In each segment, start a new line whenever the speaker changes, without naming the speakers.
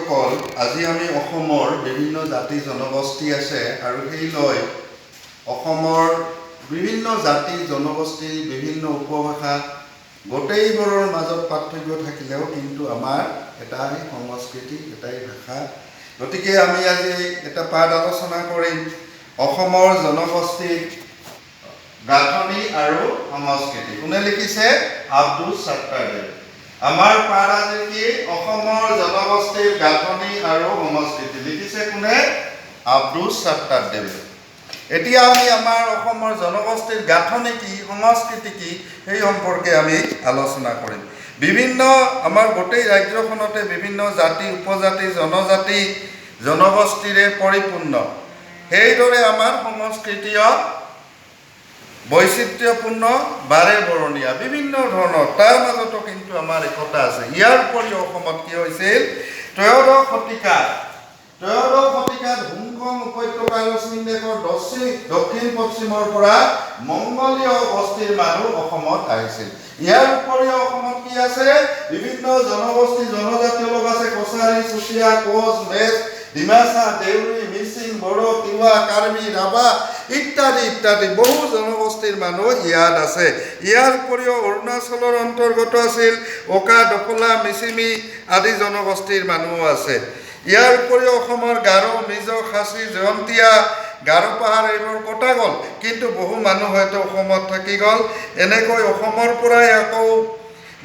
ভকতসকল, আজি আমি অসমৰ বিভিন্ন জাতি জনগোষ্ঠী আছে আৰু সেই লৈ অসমৰ বিভিন্ন জাতি জনগোষ্ঠী বিভিন্ন উপভাষা গোটেইবোৰৰ মাজত পাৰ্থক্য থাকিলেও কিন্তু আমাৰ এটাই সংস্কৃতি, এটাই ভাষা। গতিকে আমি আজি এটা পাঠ আলোচনা কৰিম অসমৰ জনগোষ্ঠীৰ গাঁথনি আৰু সংস্কৃতি। কোনে লিখিছে? আব্দুল ছাত্তাৰদেৱ। আমাৰ পাঠ আজি কি? অসমৰ জনগোষ্ঠীৰ গাঁথনি আৰু সংস্কৃতি। লিখিছে কোনে? আব্দুল ছাত্তাৰদেৱ। এতিয়া আমি আমাৰ অসমৰ জনগোষ্ঠীৰ গাঁথনি কি, সংস্কৃতি কি, সেই সম্পৰ্কে আমি আলোচনা কৰিম। বিভিন্ন আমাৰ গোটেই ৰাজ্যখনতে বিভিন্ন জাতি উপজাতি জনজাতি জনগোষ্ঠীৰে পৰিপূৰ্ণ। সেইদৰে আমাৰ সংস্কৃতিও বৈচিত্ৰ্যপূৰ্ণ, বাৰে বৰণীয়া, বিভিন্ন ধৰণৰ, তাৰ মাজতো কিন্তু আমাৰ একতা আছে। ইয়াৰ উপৰিও অসমত কি হৈছিল? ত্ৰয়োদশ শতিকাত হুংকং উপত্যকা আৰু চীন দেশৰ দক্ষিণ পশ্চিমৰ পৰা মংগোলীয় গোষ্ঠীৰ মানুহ অসমত আহিছিল। ইয়াৰ উপৰিও অসমত কি আছে? বিভিন্ন জনগোষ্ঠী জনজাতীয় লোক আছে। কছাৰী, চুতীয়া, কোচ, মেচ, ডিমাচা, দেউৰী, মিচিং, বড়ো, তিৱা, কাৰ্বি, ৰাভা ইত্যাদি ইত্যাদি বহু জনগোষ্ঠীৰ মানুহ ইয়াত আছে। ইয়াৰ উপৰিও অৰুণাচলৰ অন্তৰ্গত আছিল ওকা, দফলা, মিচিমি আদি জনগোষ্ঠীৰ মানুহো আছে। ইয়াৰ উপৰিও অসমৰ গাৰো, মিজ, খাচী, জয়ন্তীয়া, গাৰো পাহাৰ এইবোৰ কটা গ'ল, কিন্তু বহু মানুহ হয়তো অসমত থাকি গ'ল। এনেকৈ অসমৰ পৰাই আকৌ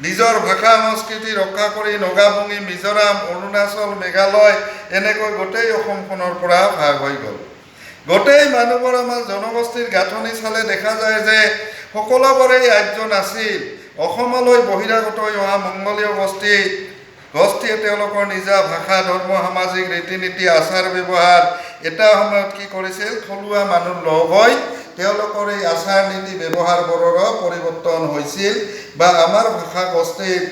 নিজৰ ভাষা সংস্কৃতি ৰক্ষা কৰি নগাভঙি, মিজোৰাম, অৰুণাচল, মেঘালয় এনেকৈ গোটেই অসমখনৰ পৰা ভাগ হৈ গ'ল। গোটেই মানুহবোৰ আমাৰ জনগোষ্ঠীৰ গাঁথনি চালে দেখা যায় যে সকলোবোৰেই আৰ্য নাছিল। অসমলৈ বহিৰাগত হৈ অহা মংগোলীয় গোষ্ঠীয়ে তেওঁলোকৰ নিজা ভাষা, ধৰ্ম, সামাজিক ৰীতি নীতি, আচাৰ ব্যৱহাৰ এটা সময়ত কি কৰিছিল? থলুৱা মানুহ লগ হৈ তেওঁলোকৰ এই আচাৰ নীতি ব্যৱহাৰবোৰৰো পৰিৱৰ্তন হৈছিল বা আমাৰ ভাষা গোষ্ঠীৰ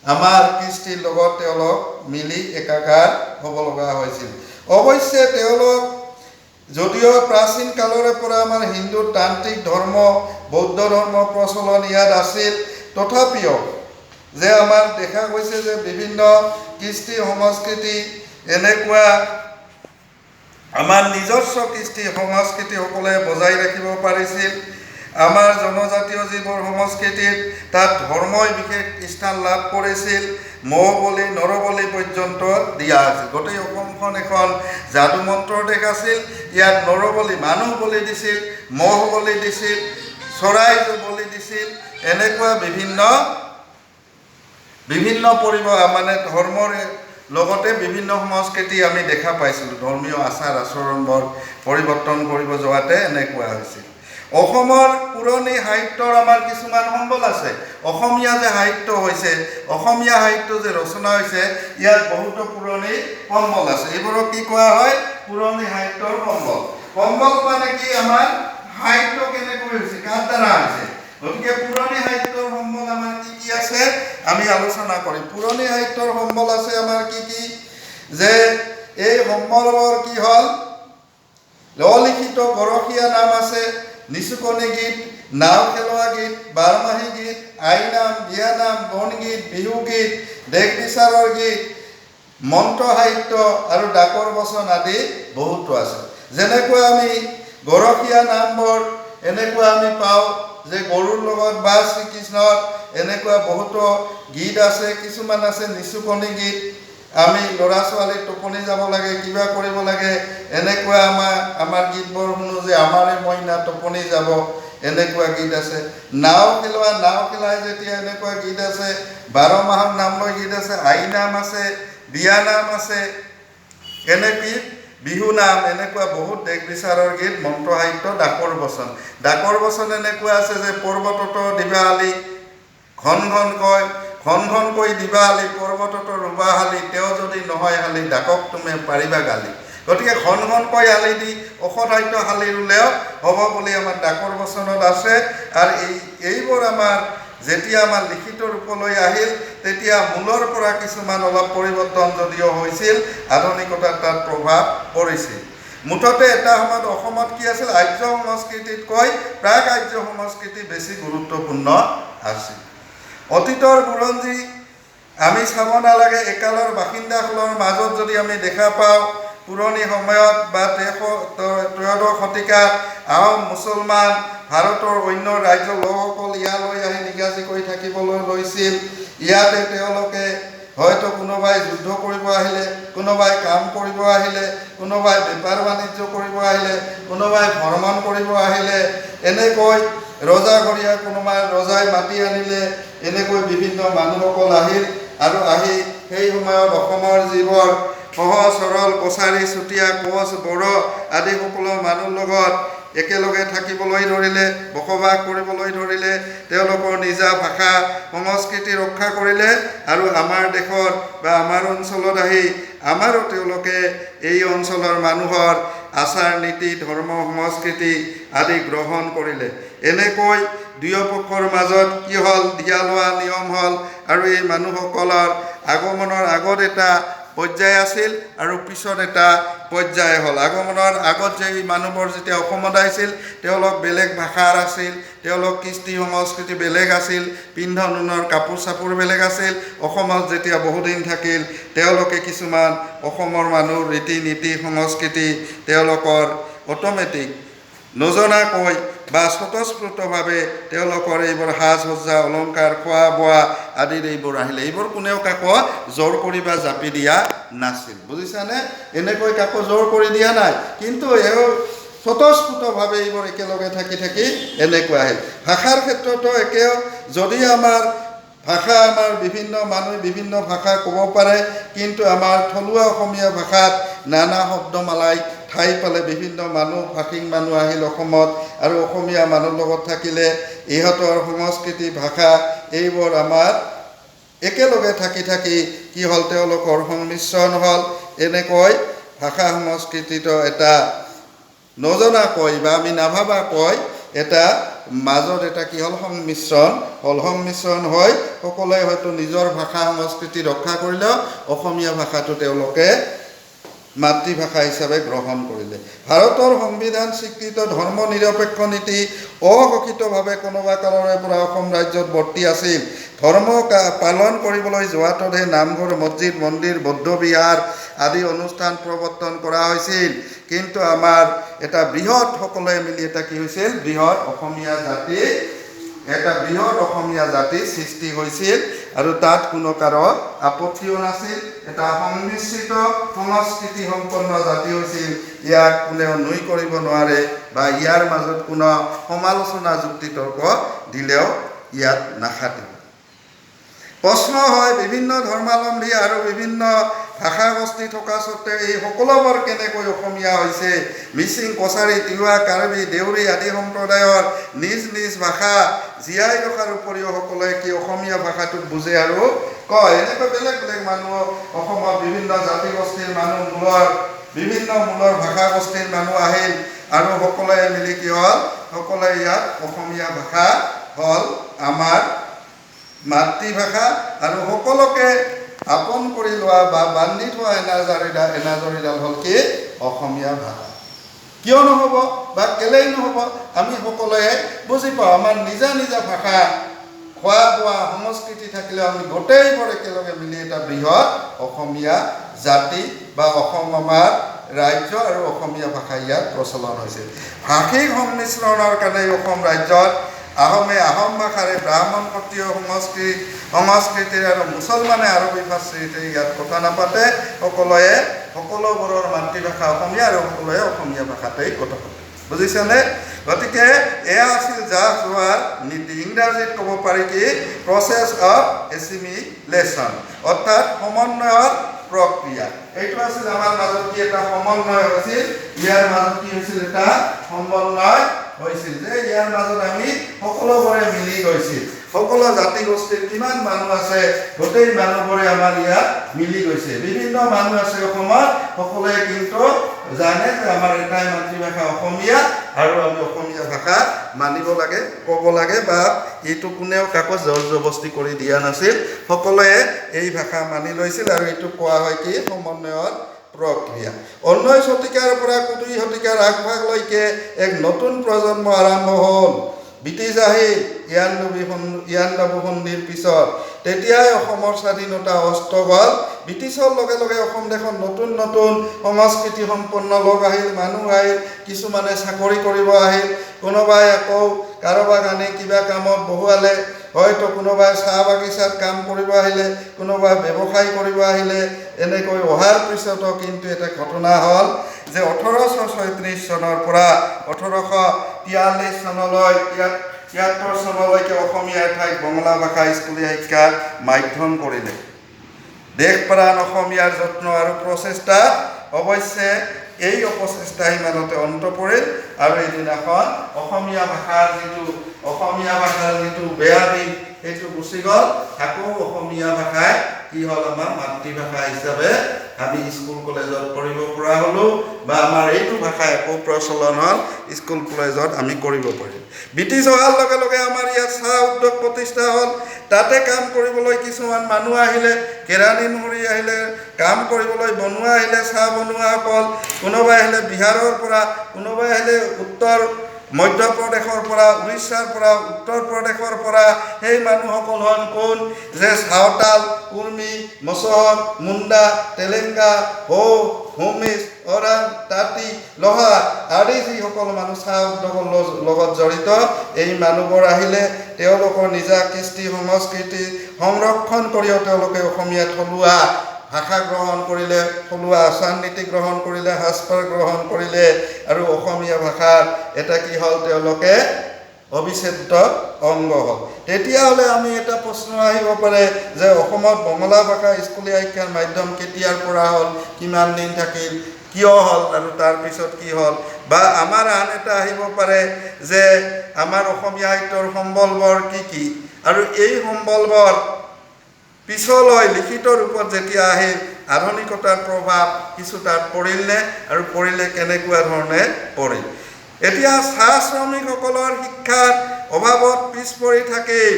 আমাৰ কৃষ্টিৰ লগত তেওঁলোক মিলি একাকাৰ হ'ব লগা হৈছিল। অৱশ্যে তেওঁলোক যদিও প্ৰাচীন কালৰে পৰা আমাৰ হিন্দু তান্ত্ৰিক ধৰ্ম, বৌদ্ধ ধৰ্ম প্ৰচলন ইয়াত আছিল, তথাপিও যে আমাৰ দেখা গৈছে যে বিভিন্ন কৃষ্টি সংস্কৃতি এনেকুৱা আমাৰ নিজস্ব কৃষ্টি সংস্কৃতিসকলে বজাই ৰাখিব পাৰিছিল। আমাৰ জনজাতীয় যিবোৰ সংস্কৃতিত তাত ধৰ্মই বিশেষ স্থান লাভ কৰিছিল। মৌ বলি, নৰবলি পৰ্যন্ত দিয়া আছিল। গোটেই অসমখন এখন যাদু মন্ত্ৰৰ দেশ আছিল। ইয়াত নৰবলি মানুহ বলি দিছিল, মহ বলি দিছিল, চৰাই বলি দিছিল। এনেকুৱা বিভিন্ন মানে ধৰ্মৰ লগতে বিভিন্ন সংস্কৃতি আমি দেখা পাইছিলোঁ। ধৰ্মীয় আচাৰ আচৰণবোৰ পৰিৱৰ্তন কৰিব যোৱাতে এনেকুৱা হৈছিল। অসমৰ পুৰণি সাহিত্যৰ আমাৰ কিছুমান সম্বল আছে। অসমীয়া যে সাহিত্য হৈছে, অসমীয়া সাহিত্য যে ৰচনা হৈছে, ইয়াত বহুতো পুৰণি সম্বল আছে। এইবোৰক কি কোৱা হয়? পুৰণি সাহিত্যৰ সম্বল। সম্বল মানে কি? আমাৰ সাহিত্য কেনেকৈ হৈছে, কাৰ দ্বাৰা হৈছে। গতিকে পুৰণি সাহিত্যৰ সম্বল আমাৰ কি কি আছে আমি আলোচনা কৰিম। পুৰণি সাহিত্যৰ সম্বল আছে আমাৰ কি কি? যে এই সম্বলবোৰ কি হ'ল? অলিখিত গৰখীয়া নাম আছে, নিচুকনি গীত, নাও খেলোৱা গীত, বাৰমাহী গীত, আইনাম, বিয়ানাম, বনগীত, বিহুগীত, দেশ বিচাৰৰ গীত, মন্ত্ৰ সাহিত্য আৰু ডাকৰ বচন আদি বহুতো আছে। যেনেকৈ আমি গৰখীয়া নামবোৰ এনেকুৱা আমি পাওঁ যে গৰুৰ লগত বা শ্ৰীকৃষ্ণৰ এনেকুৱা বহুতো গীত আছে। কিছুমান আছে নিচুকনি গীত, আমি ল'ৰা ছোৱালী টোপনি যাব লাগে, কিবা কৰিব লাগে, এনেকুৱা আমাৰ গীতবোৰ শুনো যে আমাৰে মইনা টোপনি যাব, এনেকুৱা গীত আছে। নাও খেলাই যেতিয়া এনেকুৱা গীত আছে। 12 মাহৰ নাম লৈ গীত আছে, আইনাম আছে, বিয়ানাম আছে, এনেকৈ বিহু নাম, এনেকুৱা বহুত দেশ বিচাৰৰ গীত, মন্ত্ৰ সাহিত্য, ডাকৰ বচন এনেকুৱা আছে যে পৰ্বতত দিবা আলি ঘন ঘনকৈ দিবা আলি, পৰ্বতত ৰুবা হালি, তেওঁ যদি নহয় হালি, ডাকক তুমি পাৰিবা গালি। গতিকে ঘনকৈ আলি দি অসধাধ্য হালি ৰুলেও হ'ব বুলি আমাৰ ডাকৰ বচনত আছে। আৰু এইবোৰ আমাৰ যেতিয়া আমাৰ লিখিত ৰূপলৈ আহিল, তেতিয়া মূলৰ পৰা কিছুমান অলপ পৰিৱৰ্তন যদিও হৈছিল, আধুনিকতাৰ তাত প্ৰভাৱ পৰিছিল। মুঠতে এটা সময়ত অসমত কি আছিল? আৰ্য সংস্কৃতিতকৈ প্ৰাক আৰ্য সংস্কৃতি বেছি গুৰুত্বপূৰ্ণ আছিল। অতীতৰ বুৰঞ্জী আমি চাব নালাগে একালৰ বাসিন্দাসকলৰ মাজত যদি আমি দেখা পাওঁ পুৰণি সময়ত বা 13 শতিকাত আহোম মুছলমান ভাৰতৰ অন্য ৰাজ্যৰ লোকসকল ইয়ালৈ আহি নিগাজী কৰি থাকিবলৈ লৈছিল। ইয়াতে তেওঁলোকে হয়তো কোনোবাই যুদ্ধ কৰিব আহিলে, কোনোবাই কাম কৰিব আহিলে, কোনোবাই বেপাৰ বাণিজ্য কৰিব আহিলে, কোনোবাই ভ্ৰমণ কৰিব আহিলে, এনেকৈ ৰজাঘৰীয়া কোনোবাই ৰজাই মাতি আনিলে, এনেকৈ বিভিন্ন মানুহসকল আহিল আৰু আহি সেই সময়ত অসমৰ যিবোৰ সহজ সৰল কছাৰী চুতীয়া কোচ বড়ো আদি সকলো মানুহৰ লগত একেলগে থাকিবলৈ ধৰিলে, বসবাস কৰিবলৈ ধৰিলে, তেওঁলোকৰ নিজা ভাষা সংস্কৃতি ৰক্ষা কৰিলে আৰু আমাৰ দেশৰ বা আমাৰ অঞ্চলত আহি আমাৰো তেওঁলোকে এই অঞ্চলৰ মানুহৰ আচাৰ নীতি ধৰ্ম সংস্কৃতি আদি গ্ৰহণ কৰিলে। এনেকৈ দুয়ো পক্ষৰ মাজত কি হ'ল, দিয়া লোৱা নিয়ম হ'ল আৰু এই মানুহসকলৰ আগমনৰ আগত এটা পৰ্যায় আছিল আৰু পিছত এটা পৰ্যায় হ'ল। আগমনৰ আগত যে মানুহবোৰ যেতিয়া অসমত আহিছিল তেওঁলোক বেলেগ ভাষাৰ আছিল, তেওঁলোক কৃষ্টি সংস্কৃতি বেলেগ আছিল, পিন্ধন উৰণৰ কাপোৰ চাপোৰ বেলেগ আছিল। অসমত যেতিয়া বহুদিন থাকিল তেওঁলোকে কিছুমান অসমৰ মানুহ ৰীতি নীতি সংস্কৃতি তেওঁলোকৰ অট'মেটিক নজনাকৈ বা স্বতঃস্ফূৰ্তভাৱে তেওঁলোকৰ এইবোৰ সাজ সজ্জা অলংকাৰ খোৱা বোৱা আদিৰ এইবোৰ আহিলে। এইবোৰ কোনেও কাকো জোৰ কৰি বা জাপি দিয়া নাছিল, বুজিছানে? এনেকৈ কাকো জোৰ কৰি দিয়া নাই, কিন্তু স্বতঃস্ফূৰ্তভাৱে এইবোৰ একেলগে থাকি এনেকুৱা আহিল। ভাষাৰ ক্ষেত্ৰতো একেও, যদি আমাৰ ভাষা আমাৰ বিভিন্ন মানুহে বিভিন্ন ভাষা ক'ব পাৰে, কিন্তু আমাৰ থলুৱা অসমীয়া ভাষাত নানা শব্দমালাই ঠাই পালে বিভিন্ন মানুহ ভাষিক মানুহ আহিল অসমত আৰু অসমীয়া মানুহৰ লগত থাকিলে ইহঁতৰ সংস্কৃতি ভাষা এইবোৰ আমাৰ একেলগে থাকি কি হ'ল, তেওঁলোকৰ সংমিশ্ৰণ হ'ল। এনেকৈ ভাষা সংস্কৃতিটো এটা নজনাকৈ বা আমি নাভাবাকৈ এটা মাজত এটা কি হ'ল, সংমিশ্ৰণ হ'ল। সংমিশ্ৰণ হৈ সকলোৱে হয়তো নিজৰ ভাষা সংস্কৃতি ৰক্ষা কৰিলেও অসমীয়া ভাষাটো তেওঁলোকে মাতৃভাষা হিচাপে গ্ৰহণ কৰিলে। ভাৰতৰ সংবিধান স্বীকৃত ধৰ্ম নিৰপেক্ষ নীতি অঘোষিতভাৱে কোনোবা কালৰে পৰা অসম ৰাজ্যত বৰ্তি আছিল। ধৰ্ম পালন কৰিবলৈ যোৱাটোতহে নামঘৰ মছজিদ মন্দিৰ বৌদ্ধ বিহাৰ আদি অনুষ্ঠান প্ৰৱৰ্তন কৰা হৈছিল। কিন্তু আমাৰ এটা বৃহৎ সকলোৱে মিলি এটা কি হৈছিল, বৃহৎ অসমীয়া জাতি সৃষ্টি হৈছিল আৰু তাত কোনো কাৰো আপত্তিও নাছিল। এটা সংমিশ্ৰিত সংস্কৃতি সম্পন্ন জাতি হৈছিল। ইয়াক কোনেও নুই কৰিব নোৱাৰে বা ইয়াৰ মাজত কোনো সমালোচনা যুক্তি তৰ্ক দিলেও ইয়াত নাখাটিব। প্ৰশ্ন হয়, বিভিন্ন ধৰ্মাৱলম্বী আৰু বিভিন্ন ভাষাগোষ্ঠী থকা স্বত্বেও এই সকলোবোৰ কেনেকৈ অসমীয়া হৈছে? মিচিং, কছাৰী, তিৱা, কাৰ্বি, দেউৰী আদি সম্প্ৰদায়ৰ নিজ নিজ ভাষা জীয়াই ৰখাৰ উপৰিও সকলোৱে কি অসমীয়া ভাষাটোক বুজে আৰু কয়? এনেকৈ বেলেগ বেলেগ মানুহ অসমত বিভিন্ন জাতিগোষ্ঠীৰ মানুহ বিভিন্ন মূলৰ ভাষাগোষ্ঠীৰ মানুহ আহিল আৰু সকলোৱে মিলি কি হ'ল, সকলোৱে ইয়াত অসমীয়া ভাষা হ'ল আমাৰ মাতৃভাষা আৰু সকলোকে আপন কৰি লোৱা বা বান্ধি থোৱা এনাজৰীডাল হ'ল কি অসমীয়া ভাষা। কিয় নহ'ব বা কেলেই নহ'ব? আমি সকলোৱে বুজি পাওঁ আমাৰ নিজা নিজা ভাষা খোৱা বোৱা সংস্কৃতি থাকিলেও আমি গোটেইবোৰ একেলগে মিলি এটা বৃহৎ অসমীয়া জাতি বা অসম আমাৰ ৰাজ্য আৰু অসমীয়া ভাষা ইয়াত প্ৰচলন হৈছিল। ভাষিক সংমিশ্ৰণৰ কাৰণে অসম ৰাজ্যত আহোমে আহোম ভাষাৰে, ব্ৰাহ্মণ ক্ষত্ৰিয় সংস্কৃতিৰ আৰু মুছলমানে আৰবী ভাষাৰে ইয়াত কথা নাপাতে। সকলোবোৰৰ মাতৃভাষা অসমীয়া আৰু সকলোৱে অসমীয়া ভাষাতেই কথা পাতে, বুজিছেনে? গতিকে এয়া আছিল যাহ যোৱাৰ নীতি। ইংৰাজীত ক'ব পাৰি কি প্ৰচেছ অফ এছিমিলেশ্যন, অৰ্থাৎ সমন্বয়ৰ প্ৰক্ৰিয়া। এইটো আছিল আমাৰ মাজত কি এটা সমন্বয় হৈছিল, ইয়াৰ মাজত কি হৈছিল এটা সমন্বয় হৈছিল যে ইয়াৰ মাজত আমি সকলোবোৰে মিলি গৈছিল। সকলো জাতি গোষ্ঠীৰ কিমান মানুহ আছে গোটেই মানুহবোৰে আমাৰ ইয়াত মিলি গৈছে। বিভিন্ন মানুহ আছে অসমত, সকলোৱে কিন্তু জানে যে আমাৰ এটাই মাতৃভাষা অসমীয়া আৰু আমি অসমীয়া ভাষা মানিব লাগে, ক'ব লাগে বা এইটো কোনেও কাকো জোৰ জবস্তি কৰি দিয়া নাছিল। সকলোৱে এই ভাষা মানি লৈছিল আৰু এইটো কোৱা হয় কি সমন্বয়ৰ প্ৰক্ৰিয়া। 19 শতিকাৰ পৰা 20 শতিকাৰ আগভাগলৈকে এক নতুন প্ৰজন্ম আৰম্ভ হ'ল। ব্ৰিটিছ আহি 92 সন্ধিৰ পিছত তেতিয়াই অসমৰ স্বাধীনতা অস্ত গ'ল। ব্ৰিটিছৰ লগে লগে অসম দেশত নতুন নতুন সংস্কৃতি সম্পন্ন লোক আহিল, মানুহ আহিল, কিছুমানে চাকৰি কৰিব আহিল, কোনোবাই আকৌ কাৰোবাক আনি কিবা কামত বহুৱালে, হয়তো কোনোবাই চাহ বাগিচাত কাম কৰিব আহিলে, কোনোবাই ব্যৱসায় কৰিব আহিলে। এনেকৈ অহাৰ পিছতো কিন্তু এটা ঘটনা হ'ল যে 1836 চনৰ পৰা 1843 চনলৈ 73 চনলৈকে অসমীয়া ঠাইত বঙলা ভাষা স্কুলীয়া শিক্ষাৰ মাধ্যম কৰিলে। দেশপ্ৰাণ অসমীয়াৰ যত্ন আৰু প্ৰচেষ্টা, অৱশ্যে এই অপচেষ্টা ইমানতে অন্ত পৰিল আৰু এদিনাখন অসমীয়া ভাষাৰ যিটো বেয়া দিন সেইটো গুচি গ'ল। আকৌ অসমীয়া ভাষাই কি হ'ল, আমাৰ মাতৃভাষা হিচাপে আমি স্কুল কলেজত পঢ়িব পৰা হ'লোঁ, বা আমাৰ এইটো ভাষাই আকৌ প্ৰচলন হ'ল, স্কুল কলেজত আমি কৰিব পাৰিম। ব্ৰিটিছ অহাৰ লগে লগে আমাৰ ইয়াত চাহ উদ্যোগ প্ৰতিষ্ঠা হ'ল। তাতে কাম কৰিবলৈ কিছুমান মানুহ আহিলে, কেৰাণী মুহুৰী আহিলে, কাম কৰিবলৈ বনোৱা আহিলে, চাহ বনোৱাসকল। কোনোবাই আহিলে বিহাৰৰ পৰা, কোনোবাই আহিলে উত্তৰ মধ্যপ্ৰদেশৰ পৰা, উৰিষ্যাৰ পৰা, উত্তৰ প্ৰদেশৰ পৰা। সেই মানুহসকল হ'ল কোন, যে চাওতাল, কুৰ্মী, মছহৰ, মুণ্ডা, তেলেংগা, হৌ, ভূমিজ, ওৰাং, তাঁতী, লোহা আদি যিসকল মানুহ চাহ উদ্যোগৰ লগত জড়িত, এই মানুহবোৰ আহিলে। তেওঁলোকৰ নিজা কৃষ্টি সংস্কৃতি সংৰক্ষণ কৰিও তেওঁলোকে অসমীয়া থলুৱা ভাষা গ্ৰহণ কৰিলে, থলুৱা আচাৰ নীতি গ্ৰহণ কৰিলে, সাজপাৰ গ্ৰহণ কৰিলে, আৰু অসমীয়া ভাষাৰ এটা কি হ'ল, তেওঁলোকে অবিচ্ছেদ্য অংগ হ'ল। তেতিয়াহ'লে আমি এটা প্ৰশ্ন আহিব পাৰে যে অসমত বঙলা ভাষা স্কুলীয়া শিক্ষাৰ মাধ্যম কেতিয়াৰ পৰা হ'ল, কিমান দিন থাকিল, কিয় হ'ল, আৰু তাৰপিছত কি হ'ল? বা আমাৰ আন এটা আহিব পাৰে যে আমাৰ অসমীয়া সাহিত্যৰ সম্বলবোৰ কি কি, আৰু এই সম্বলবোৰ পিছলৈ লিখিত ৰূপত যেতিয়া আহিল, আধুনিকতাৰ প্ৰভাৱ কিছু তাত পৰিলনে, আৰু পৰিলে কেনেকুৱা ধৰণে পৰিল? এতিয়া চাহ শ্ৰমিকসকলৰ শিক্ষাৰ অভাৱত পিছ পৰি থাকিল।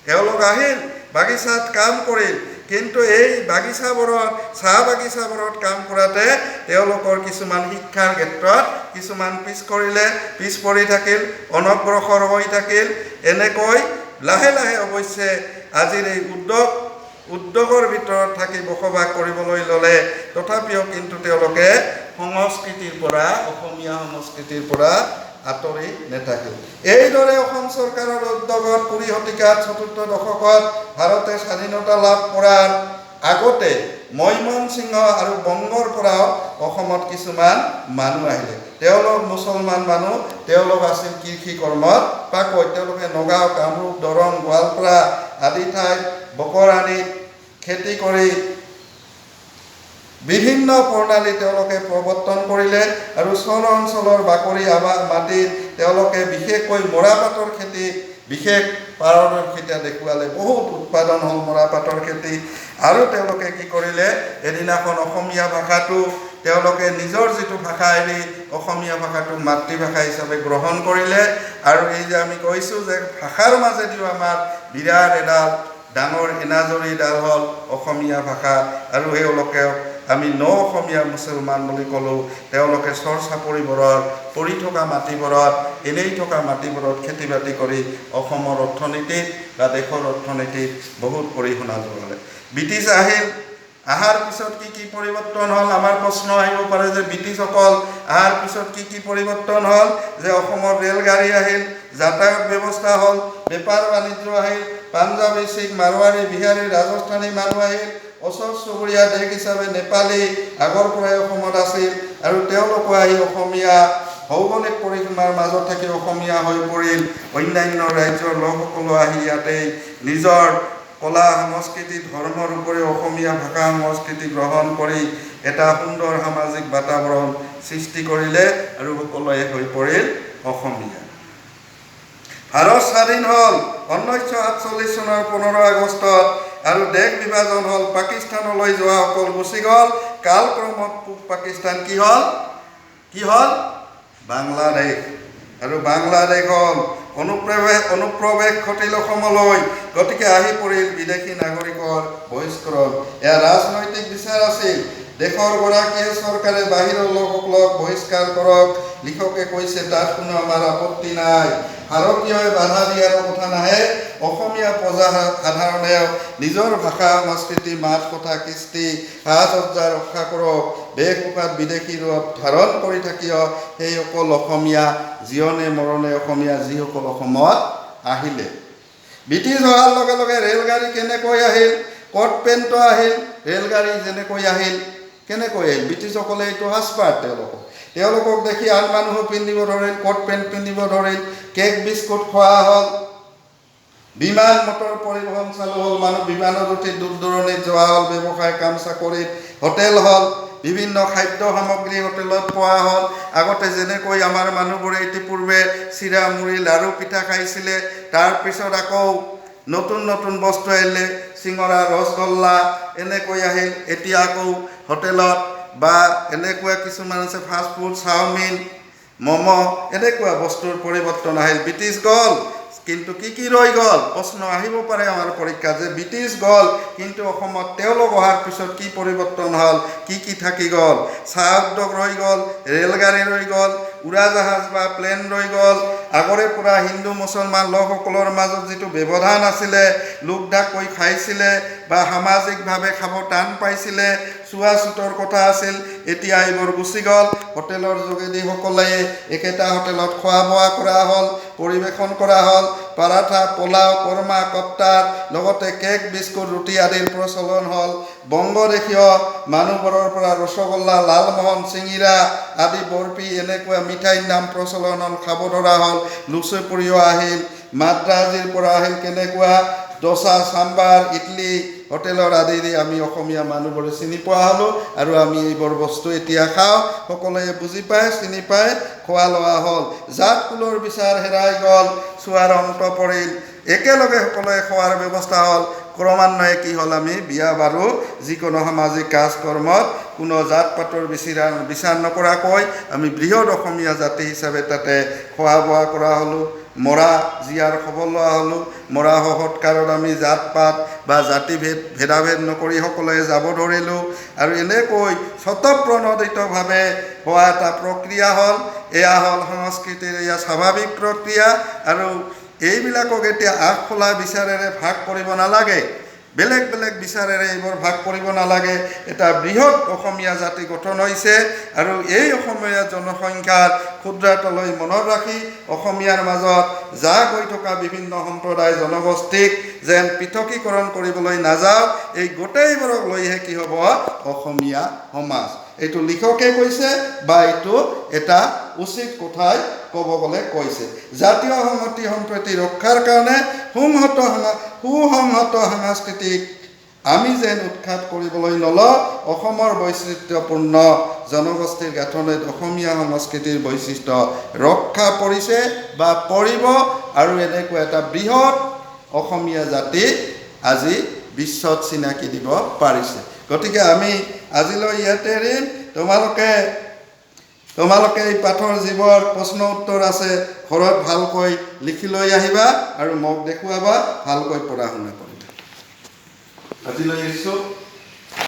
তেওঁলোক আহিল, বাগিচাত কাম কৰিল, কিন্তু এই চাহ বাগিচাবোৰত কাম কৰাতে তেওঁলোকৰ কিছুমান শিক্ষাৰ ক্ষেত্ৰত কিছুমান পিছ পৰি থাকিল, অনগ্ৰসৰ হৈ থাকিল। এনেকৈ লাহে লাহে অৱশ্যে আজিৰ এই উদ্যোগৰ ভিতৰত থাকি বসবাস কৰিবলৈ ল'লে, তথাপিও কিন্তু তেওঁলোকে অসমীয়া সংস্কৃতিৰ পৰা আঁতৰি নেথাকিল। এইদৰে অসম চৰকাৰৰ উদ্যোগত 20 শতিকাত চতুৰ্থ দশকত ভাৰতে স্বাধীনতা লাভ কৰাৰ আগতে মৈমনসিংহ আৰু বংগৰ পৰাও অসমত কিছুমান মানুহ আহিলে। তেওঁলোক মুছলমান মানুহ, তেওঁলোক আছিল কৃষি কৰ্মত পাকৈত। তেওঁলোকে নগাঁও, কামৰূপ, দৰং, গোৱালপাৰা আদি ঠাইত বকৰাণীত খেতি কৰি বিভিন্ন প্ৰণালী তেওঁলোকে প্ৰৱৰ্তন কৰিলে, আৰু চৰ অঞ্চলৰ বাকৰি মাটিত তেওঁলোকে বিশেষকৈ মৰাপাটৰ খেতি বিশেষ পাৰদৰ্শিতা দেখুৱালে। বহুত উৎপাদন হ'ল মৰাপাটৰ খেতি। আৰু তেওঁলোকে কি কৰিলে, এদিনাখন অসমীয়া ভাষাটো তেওঁলোকে নিজৰ যিটো ভাষা এৰি অসমীয়া ভাষাটোক মাতৃভাষা হিচাপে গ্ৰহণ কৰিলে। আৰু এই যে আমি কৈছোঁ যে ভাষাৰ মাজেদিও আমাৰ বিৰাট এডাল ডাঙৰ এনাজৰীডাল হ'ল অসমীয়া ভাষা। আৰু তেওঁলোকে আমি অসমীয়া মুছলমান বুলি ক'লোঁ। তেওঁলোকে চৰ চাপৰিবোৰত পৰি থকা মাটিবোৰত, এনেই থকা মাটিবোৰত খেতি বাতি কৰি অসমৰ অৰ্থনীতিত বা দেশৰ অৰ্থনীতিত বহুত অৰিহণা যোগালে। ব্ৰিটিছ আহাৰ পিছত কি পৰিৱৰ্তন হ'ল? আমাৰ প্ৰশ্ন আহিব পাৰে যে ব্ৰিটিছসকল অহাৰ পিছত কি পৰিৱৰ্তন হ'ল? যে অসমৰ ৰেলগাড়ী আহিল, যাতায়াত ব্যৱস্থা হ'ল, বেপাৰ বাণিজ্য আহিল, পাঞ্জাৱী, শিখ, মাৰোৱাৰী, বিহাৰী, ৰাজস্থানী মানুহ আহিল, ওচৰ চুবুৰীয়া দেশ হিচাপে নেপালী আগৰ পৰাই অসমত আছিল, আৰু তেওঁলোকো আহি অসমীয়া ভৌগোলিক পৰিসীমাৰ মাজত থাকি অসমীয়া হৈ পৰিল। অন্যান্য ৰাজ্যৰ লোকসকলো আহি ইয়াতে নিজৰ কলা সংস্কৃতি ধৰ্মৰ উপৰিও অসমীয়া ভাষা সংস্কৃতি গ্ৰহণ কৰি এটা সুন্দৰ সামাজিক বাতাবৰণ সৃষ্টি কৰিলে, আৰু সকলোৱে হৈ পৰিল অসমীয়া। ভাৰত স্বাধীন হ'ল 1947 চনৰ 15 আগষ্টত, আৰু দেশ বিভাজন হ'ল। পাকিস্তানলৈ যোৱাসকল গুচি গ'ল। কালক্ৰমত পূব পাকিস্তান কি হ'ল? বাংলাদেশ। আৰু বাংলাদেশ হ'ল অনুপ্ৰৱেশ ঘটিল অসমলৈ। গতিকে আহি পৰিল বিদেশী নাগৰিকৰ বহিষ্কৰণ। এয়া ৰাজনৈতিক বিচাৰ আছিল। দেশৰ গৰাকীয়ে চৰকাৰে বাহিৰৰ লোকসকলক বহিষ্কাৰ কৰক, লিখকে কৈছে তাত কোনো আমাৰ আপত্তি নাই। ভাৰতীয়ই বাধা দিয়াৰ কথা নাহে অসমীয়া প্ৰজা সাধাৰণেও নিজৰ ভাষা সংস্কৃতি মাত কথা কৃষ্টি সাজ সজ্জা ৰক্ষা কৰক বেশভূষাত বিদেশী ৰূপ ধাৰণ কৰি থাকিও সেইসকল অসমীয়া জীৱনে মৰণে অসমীয়া যিসকল অসমত আহিলে ব্ৰিটিছ হোৱাৰ লগে লগে ৰেলগাড়ী কেনেকৈ আহিল কট পেণ্টো আহিল ৰেলগাড়ী যেনেকৈ আহিল কেনেকৈ আহিল ব্ৰিটিছসকলে এইটো সাজপাৰ তেওঁলোকক দেখি আন মানুহে পিন্ধিব ধৰিল কট পেণ্ট পিন্ধিব ধৰিল কেক বিস্কুট খোৱা হ'ল বিমান মটৰ পৰিবহণ চালু হ'ল মানুহ বিমানত উঠি দূৰ দূৰণিত যোৱা হ'ল ব্যৱসায় কাম চাকৰিত হোটেল হ'ল বিভিন্ন খাদ্য সামগ্ৰী হোটেলত পোৱা হ'ল আগতে যেনেকৈ আমাৰ মানুহবোৰে ইতিপূৰ্বে চিৰা মুড়ি লাৰু পিঠা খাইছিলে তাৰপিছত আকৌ নতুন নতুন বস্তু আহিলে চিঙৰা ৰসগোল্লা এনেকৈ আহিল এতিয়া আকৌ হোটেলত বা এনেকুৱা কিছুমান আছে ফাষ্ট ফুড চাওমিন ম'ম' এনেকুৱা বস্তুৰ পৰিৱৰ্তন আহিল ব্ৰিটিছ গ'ল কিন্তু কি ৰৈ গ'ল প্ৰশ্ন আহিব পাৰে আমাৰ পৰীক্ষাত যে ব্ৰিটিছ গ'ল কিন্তু অসমত তেওঁলোক অহাৰ পিছত কি পৰিৱৰ্তন হ'ল কি থাকি গ'ল চাহ উদ্যোগ ৰৈ গ'ল ৰেলগাড়ী ৰৈ গ'ল উৰাজাহাজ বা প্লেন ৰৈ গ'ল আগৰে পৰা হিন্দু মুছলমান লোকসকলৰ মাজত যিটো ব্যৱধান আছিলে লোক ঢাক কৰি খাইছিলে বা সামাজিকভাৱে খাব টান পাইছিলে চুৱা চুতৰ কথা আছিল এতিয়া এইবোৰ গুচি গ'ল হোটেলৰ যোগেদি সকলে একেটা হোটেলত খোৱা বোৱা কৰা হ'ল পৰিৱেশন কৰা হ'ল পৰাঠা পোলাও কৰ্মা কপ্তাৰ লগতে কেক বিস্কুট ৰুটি আদিৰ প্ৰচলন হ'ল বংগদেশীয় মানুহবোৰৰ পৰা ৰসগোল্লা লালমোহন চিঙিৰা আদি বৰফি এনেকুৱা মিঠাইৰ নাম প্ৰচলন হ'ল খাব ধৰা হ'ল লুচি পুৰিও আহিল মাদ্ৰাজীৰ পৰা আহিল কেনেকুৱা দোচা চাম্বাৰ ইডলি হোটেলৰ আদিৰে আমি অসমীয়া মানুহবোৰে চিনি পোৱা হ'লোঁ আৰু আমি এইবোৰ বস্তু এতিয়া খাওঁ সকলোৱে বুজি পায় চিনি পায় খোৱা লোৱা হ'ল জাত কুলৰ বিচাৰ হেৰাই গ'ল চোৱাৰ অন্ত পৰিল একেলগে সকলোৱে খোৱাৰ ব্যৱস্থা হ'ল ক্ৰমান্বয়ে কি হ'ল আমি বিয়া বাৰু যিকোনো সামাজিক কাজ কৰ্মত কোনো জাত পাতৰ বিচাৰ নকৰাকৈ আমি বৃহৎ অসমীয়া জাতি হিচাপে তাতে খোৱা বোৱা কৰা হ'লোঁ মৰা জীয়াৰ খবৰ লোৱা হ'লোঁ মৰা সৎকাৰত আমি জাত পাত বা ভেদাভেদ নকৰি সকলোৱে যাব ধৰিলোঁ আৰু এনেকৈ স্বতঃপ্ৰণোদিতভাৱে হোৱা এটা প্ৰক্ৰিয়া হ'ল এয়া হ'ল সংস্কৃতিৰ এয়া স্বাভাৱিক প্ৰক্ৰিয়া আৰু এইবিলাকক এতিয়া আগ খোলা বিচাৰেৰে ভাগ কৰিব নালাগে বেলেগ বেলেগ বিচাৰেৰে এইবোৰ ভাগ কৰিব নালাগে এটা বৃহৎ অসমীয়া জাতি গঠন হৈছে আৰু এই অসমীয়া জনসংখ্যাৰ ক্ষুদ্ৰতালৈ মনত ৰাখি অসমীয়াৰ মাজত জাগ হৈ থকা বিভিন্ন সম্প্ৰদায় জনগোষ্ঠীক যেন পৃথকীকৰণ কৰিবলৈ নাযাওঁ এই গোটেইবোৰক লৈহে কি হ'ব অসমীয়া সমাজ এইটো লিখকে কৈছে বা এইটো এটা উচিত কথাই ক'ব গ'লে কৈছে জাতীয় সংহতি সম্প্ৰীতি ৰক্ষাৰ কাৰণে সুসংহত সাংস্কৃতিক আমি যেন উৎখাত কৰিবলৈ নলওঁ অসমৰ বৈচিত্ৰ্যপূৰ্ণ জনগোষ্ঠীৰ গাঁথনিত অসমীয়া সংস্কৃতিৰ বৈশিষ্ট্য ৰক্ষা পৰিছে বা পৰিব আৰু এনেকুৱা এটা বৃহৎ অসমীয়া জাতি আজি বিশ্বত চিনাকি দিব পাৰিছে গতিকে আমি আজিলৈ ইয়াতে এৰিম তোমালোকে এই পাঠৰ যিবোৰ প্ৰশ্ন উত্তৰ আছে ঘৰত ভালকৈ লিখি লৈ আহিবা আৰু মোক দেখুৱাবা ভালকৈ পঢ়া শুনা কৰিবা আজিলৈ এৰিছোঁ